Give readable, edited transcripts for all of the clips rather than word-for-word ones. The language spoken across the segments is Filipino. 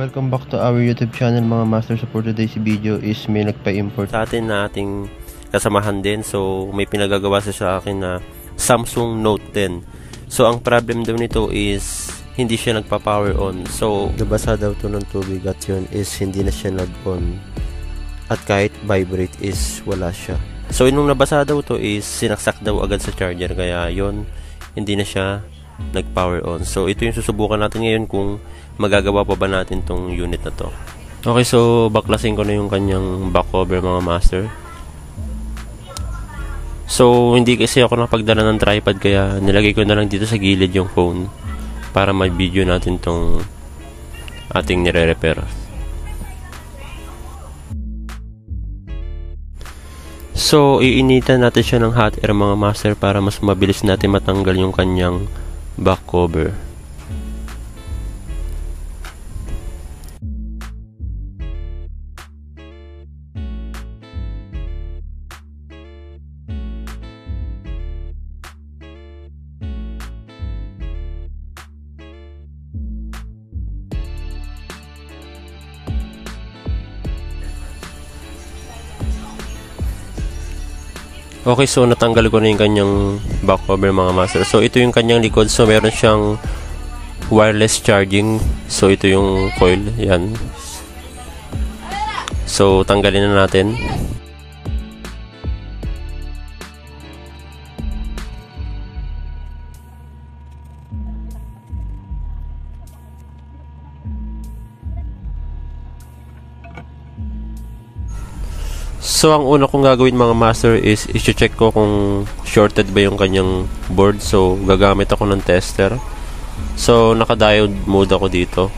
Welcome back to our YouTube channel mga master. So for today's video is may nagpa-import sa atin na ating kasamahan din. So may pinagagawa siya sa akin na Samsung Note 10. So ang problem daw nito is hindi siya nagpa-power on. So nabasa daw to ng tubig at yun is hindi na siya nag-on. At kahit vibrate is wala siya. So nung nabasa daw to is sinaksak daw agad sa charger, kaya yun hindi na siya nag-power on. So ito yung susubukan natin ngayon kung magagawa pa ba natin tong unit na to. Okay, so baklasin ko na yung kanyang back cover mga master. So hindi kasi ako nakapagdala ng tripod, kaya nilagay ko na lang dito sa gilid yung phone para ma-video natin tong ating nire-repair. So iinitan natin siya ng hot air mga master para mas mabilis natin matanggal yung kanyang back cover. Okay, so natanggal ko na yung kanyang back cover mga master. So ito yung kanyang likod. So meron siyang wireless charging. So ito yung coil, yan. So tanggalin na natin. So ang una kong gagawin mga master is i-check ko kung shorted ba yung kanyang board. So gagamit ako ng tester. So naka-diode mode ako dito.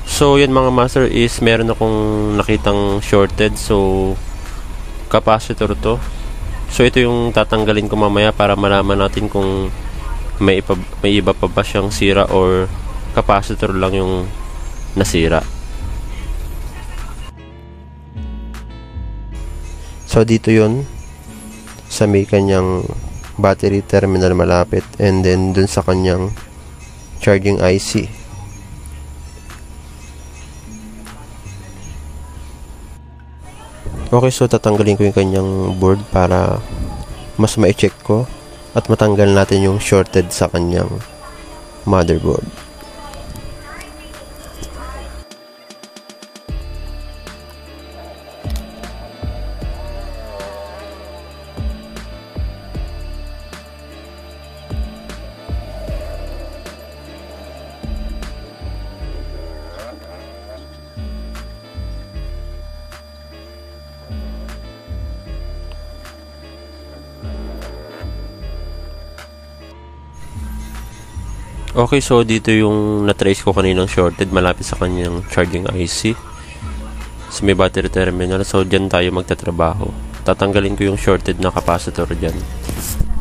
So yan mga master is meron akong nakitang shorted. So capacitor to. So ito yung tatanggalin ko mamaya para malaman natin kung may iba pa ba siyang sira or capacitor lang yung nasira. So dito yun sa may kanyang battery terminal malapit, and then dun sa kanyang charging IC. Okay, so tatanggalin ko yung kanyang board para mas ma-check ko at matanggal natin yung shorted sa kanyang motherboard. Okay, so dito yung na-trace ko kaninang shorted malapit sa kanyang charging IC. So may battery terminal. So dyan tayo magtatrabaho. Tatanggalin ko yung shorted na capacitor dyan.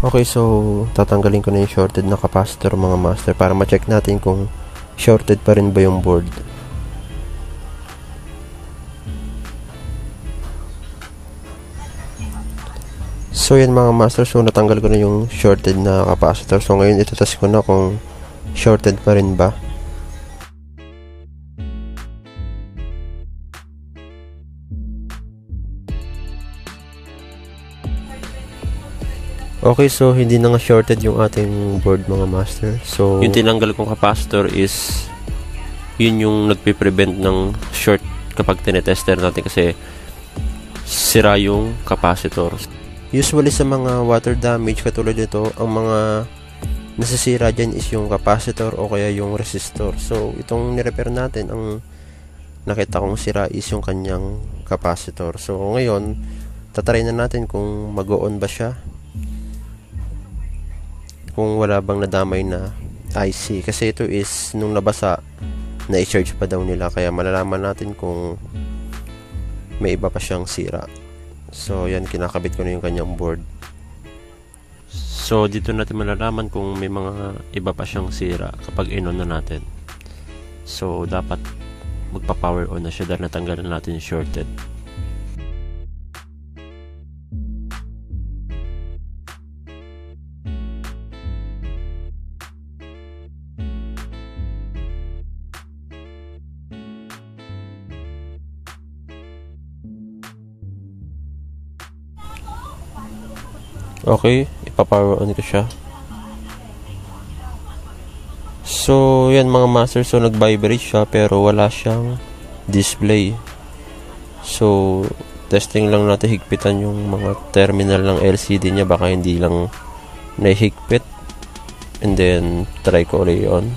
Okay, so tatanggalin ko na yung shorted na capacitor mga master para ma-check natin kung shorted pa rin ba yung board. So yan mga master, so natanggal ko na yung shorted na capacitor. So ngayon itatest ko na kung shorted pa rin ba. Okay, so hindi na nga shorted yung ating board mga master. So yung tinanggal kong capacitor is yun yung nagpe-prevent ng short kapag tinetester natin, kasi sira yung capacitor. Usually sa mga water damage katulad nito, ang mga nasisira dyan is yung capacitor o kaya yung resistor. So itong nirepair natin, ang nakita kong sira is yung kanyang capacitor. So ngayon tatry na natin kung mag-on ba siya, kung wala bang nadamay na IC, kasi ito is nung nabasa na i-charge pa daw nila, kaya malalaman natin kung may iba pa siyang sira. So yan, kinakabit ko na yung kanyang board. So dito natin malalaman kung may mga iba pa siyang sira kapag in-on na natin. So dapat magpa-power on na siya dahil natanggalan natin yung shorted. Okay, ipapower on ko siya. So, yan mga master. So, nag-vibrate siya pero wala siyang display. So, testing lang natin higpitan yung mga terminal ng LCD niya. Baka hindi lang nahihigpit. And then, try ko ulit on.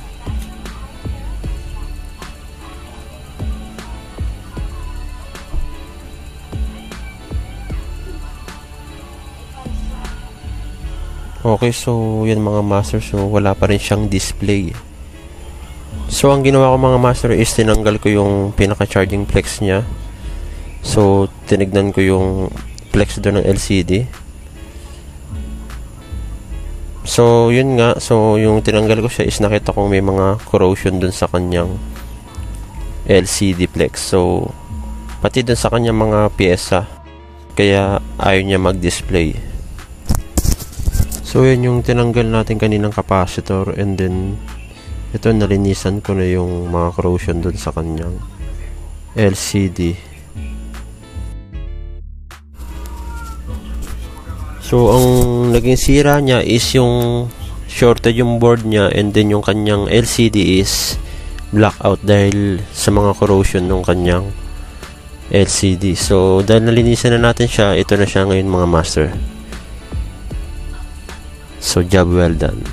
Okay, so yan mga master. So wala pa rin siyang display. So ang ginawa ko mga master is tinanggal ko yung pinaka charging flex niya. So tinignan ko yung flex doon ng LCD. So yun nga. So yung tinanggal ko siya is nakita kong may mga corrosion doon sa kanyang LCD flex. So pati doon sa kanyang mga pyesa. Kaya ayaw niya mag-display. So yan yung tinanggal natin kaninang capacitor, and then ito nalinisan ko na yung mga corrosion dun sa kanyang LCD. So ang naging sira niya is yung shorted yung board niya, and then yung kanyang LCD is blackout dahil sa mga corrosion ng kanyang LCD. So dahil nalinisan na natin siya, ito na siya ngayon mga master. So job well done.